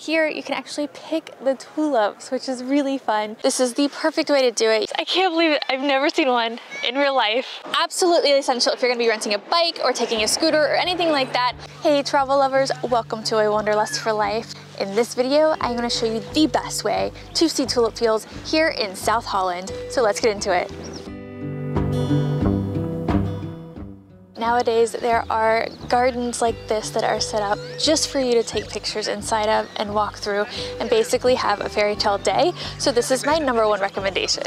here you can actually pick the tulips, which is really fun. This is the perfect way to do it. I can't believe it. I've never seen one in real life. Absolutely essential if you're gonna be renting a bike or taking a scooter or anything like that. Hey travel lovers, welcome to a Wanderlust for Life. In this video, I'm gonna show you the best way to see tulip fields here in South Holland. So let's get into it. Nowadays, there are gardens like this that are set up just for you to take pictures inside of and walk through and basically have a fairy tale day. So this is my #1 recommendation.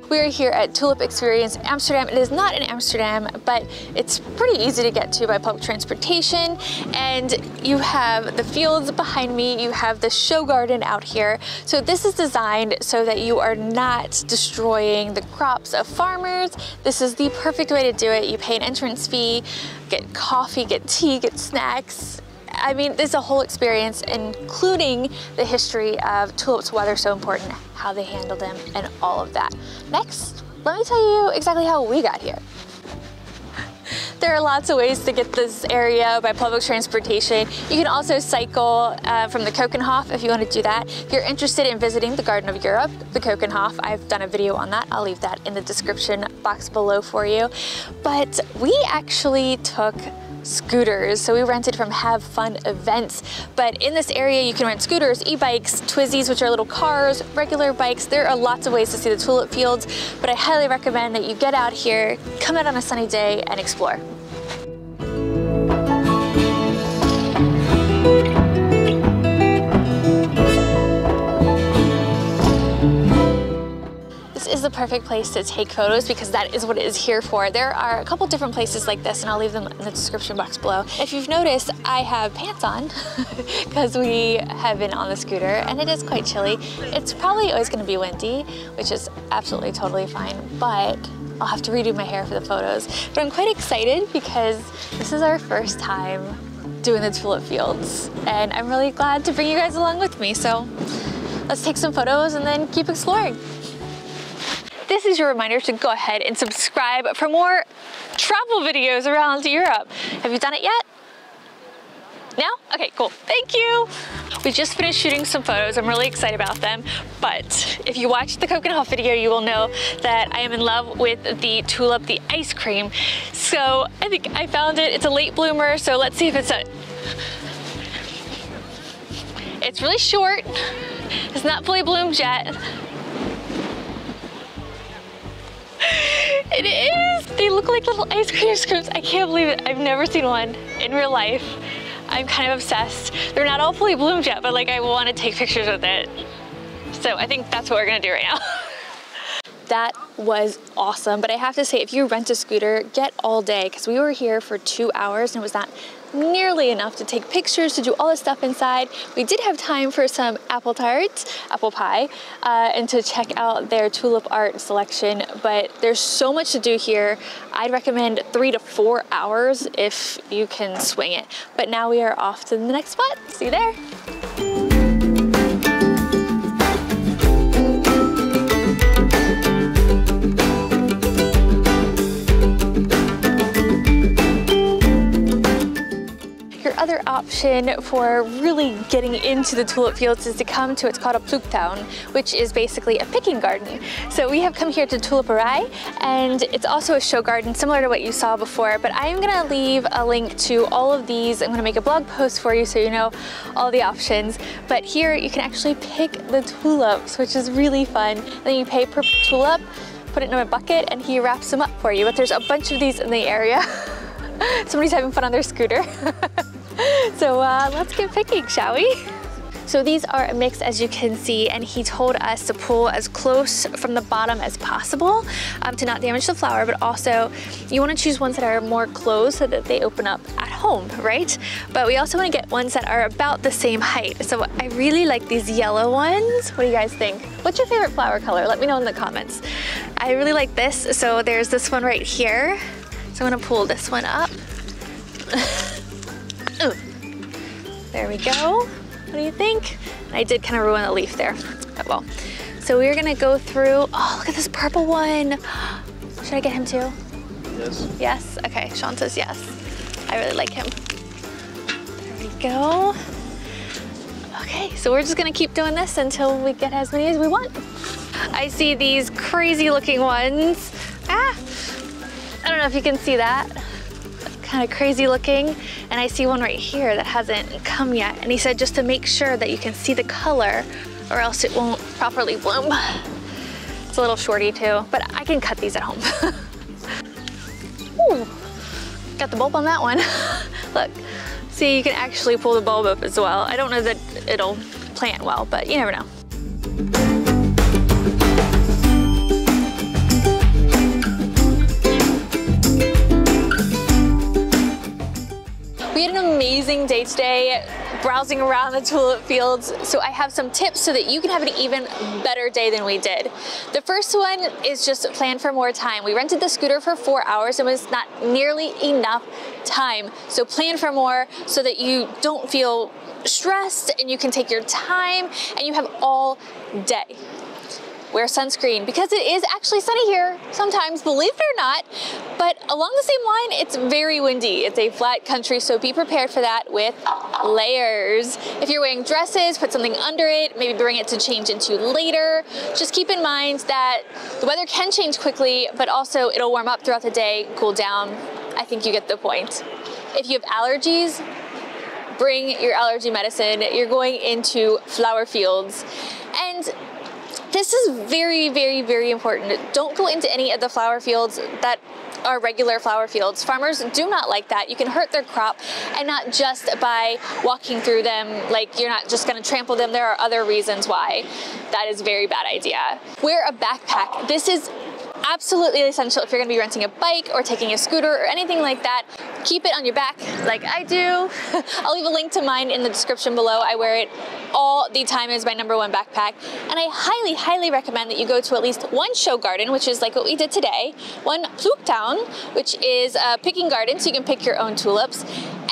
We're here at Tulip Experience Amsterdam. It is not in Amsterdam, but it's pretty easy to get to by public transportation. And you have the fields behind me, you have the show garden out here. So this is designed so that you are not destroying the crops of farmers. This is the perfect way to do it. You pay an entrance fee, get coffee, get tea, get snacks. I mean, this is a whole experience, including the history of tulips, why they're so important, how they handled them, and all of that. Next, let me tell you exactly how we got here. There are lots of ways to get this area by public transportation. You can also cycle from the Keukenhof if you want to do that. If you're interested in visiting the Garden of Europe, the Keukenhof, I've done a video on that. I'll leave that in the description box below for you. But we actually took scooters. So we rented from Have Fun Events. But in this area, you can rent scooters, e-bikes, Twizzies, which are little cars, regular bikes. There are lots of ways to see the tulip fields, but I highly recommend that you get out here, come out on a sunny day, and explore. Is the perfect place to take photos because that is what it is here for. There are a couple different places like this and I'll leave them in the description box below. If you've noticed, I have pants on because we have been on the scooter and it is quite chilly. It's probably always going to be windy, which is absolutely totally fine, but I'll have to redo my hair for the photos. But I'm quite excited because this is our first time doing the tulip fields and I'm really glad to bring you guys along with me. So let's take some photos and then keep exploring. This is your reminder to go ahead and subscribe for more travel videos around Europe. Have you done it yet? No? Okay, cool. Thank you. We just finished shooting some photos. I'm really excited about them. But if you watched the Keukenhof video, you will know that I am in love with the tulip, the ice cream. So I think I found it. It's a late bloomer, so let's see if it's a... It's really short. It's not fully bloomed yet. It is! They look like little ice cream scoops. I can't believe it. I've never seen one in real life. I'm kind of obsessed. They're not all fully bloomed yet, but like I want to take pictures with it. So I think that's what we're gonna do right now. That was awesome, but I have to say, if you rent a scooter, get all day, because we were here for 2 hours and it was not nearly enough to take pictures, to do all the stuff inside. We did have time for some apple tarts, apple pie, and to check out their tulip art selection, but there's so much to do here. I'd recommend 3 to 4 hours if you can swing it. But now we are off to the next spot. See you there. Other option for really getting into the tulip fields is to come to, it's called a Pluktuin, which is basically a picking garden. So we have come here to Tuliperij, and it's also a show garden similar to what you saw before, but I'm gonna leave a link to all of these. I'm gonna make a blog post for you so you know all the options. But here you can actually pick the tulips, which is really fun. And then you pay per tulip, put it in a bucket, and he wraps them up for you. But there's a bunch of these in the area. Somebody's having fun on their scooter. So let's get picking, shall we? So these are a mix, as you can see, and he told us to pull as close from the bottom as possible to not damage the flower, but also you want to choose ones that are more closed so that they open up at home, right? But we also want to get ones that are about the same height. So I really like these yellow ones. What do you guys think? What's your favorite flower color? Let me know in the comments. I really like this. So there's this one right here. So I'm gonna pull this one up. Ooh. There we go. What do you think? I did kind of ruin the leaf there. Oh well. So So we're gonna go through, oh, look at this purple one. Should I get him too? Yes. Yes? Okay, Sean says yes. I really like him. There we go. Okay, so we're just gonna keep doing this until we get as many as we want. I see these crazy looking ones. Ah, I don't know if you can see that. Kind of crazy looking. And I see one right here that hasn't come yet. And he said just to make sure that you can see the color or else it won't properly bloom. It's a little shorty too, but I can cut these at home. Ooh, got the bulb on that one. Look, see, you can actually pull the bulb up as well. I don't know that it'll plant well, but you never know. We had an amazing day today browsing around the tulip fields, so I have some tips so that you can have an even better day than we did. The first one is just plan for more time. We rented the scooter for 4 hours and it was not nearly enough time. So plan for more so that you don't feel stressed and you can take your time and you have all day. Wear sunscreen because it is actually sunny here sometimes, believe it or not, but along the same line, it's very windy. It's a flat country, so be prepared for that with layers. If you're wearing dresses, put something under it, maybe bring it to change into later. Just keep in mind that the weather can change quickly, but also it'll warm up throughout the day, cool down. I think you get the point. If you have allergies, bring your allergy medicine. You're going into flower fields. And this is very, very, very important. Don't go into any of the flower fields that are regular flower fields. Farmers do not like that. You can hurt their crop, and not just by walking through them, like you're not just gonna trample them. There are other reasons why that is a very bad idea. Wear a backpack. This is absolutely essential if you're gonna be renting a bike or taking a scooter or anything like that. Keep it on your back like I do. I'll leave a link to mine in the description below. I wear it all the time as my #1 backpack. And I highly, highly recommend that you go to at least one show garden, which is like what we did today, one Pluktuin, which is a picking garden, so you can pick your own tulips,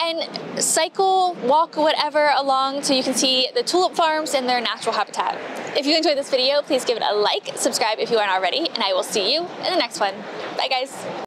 and cycle, walk, whatever along so you can see the tulip farms in their natural habitat. If you enjoyed this video, please give it a like, subscribe if you aren't already, and I will see you in the next one. Bye guys.